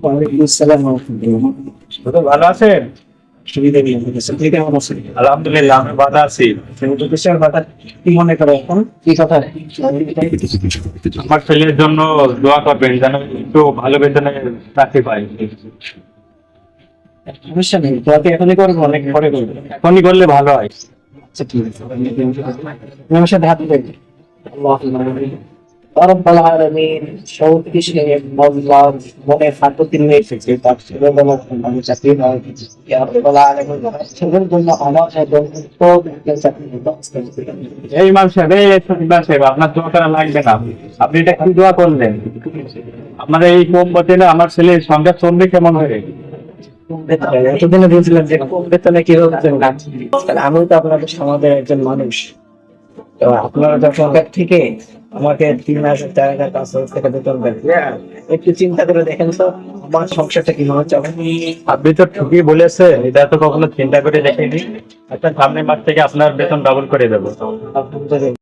ওয়ালাইকুম আসসালাম ওয়া রাহমাতুল্লাহ। ভালো আছেন? সুবিধা নেই আমাদের কাছে। আপনি কেমন আছেন? আলহামদুলিল্লাহ, আমি ভালো আছি। সেহেতু দেশের কথা কি মনে করে এখন? কি কথা? আমার ছেলের জন্য দোয়া করবেন যেন একটু ভালো বেতনে চাকরি পাই। সমস্যা নেই, তো আপনি এখনই করবো, অনেক পরে করবো। এখনই করলে ভালো হয়। আচ্ছা ঠিক আছে, আপনি আমার সাথে হাত দেবেন। আল্লাহুম্মা আমিন। ইয়া রাব্বাল আলামিন, সবকিছু আল্লাহ মনে ফাটতি নিয়ে এসেছে, তার ছেলে বলো আমি চাকরি পাই। ইয়া রাব্বাল আলামিন, ছেলের জন্য আমার এবং তো চাকরি ব্যবস্থা করে দিন। এই ইমাম সাহেব, ইমাম সাহেব, আপনার দোয়া করা লাগবে না। আপনি এটা কি দোয়া করলেন? আপনার এই কম বেতনে আমার ছেলের সংসার চলবে কেমন হয়ে? এতদিনে বলছিলাম যে কম বেতনে কি হচ্ছে না, আমিও তো আপনাদের সমাজের একজন মানুষ। তো আপনারা যখন সরকার থেকে আমাকে 3,000 টাকা 5,000 টাকা বেতন দেন, একটু চিন্তা করে দেখেন তো আমার সংসারটা কিভাবে চলে। আপনি তো ঠিকই বলেছেন, এটা তো কখনো চিন্তা করে দেখিনি। আপনার সামনের মাস থেকে আপনার বেতন ডাবল করে দেবো। আপনাদের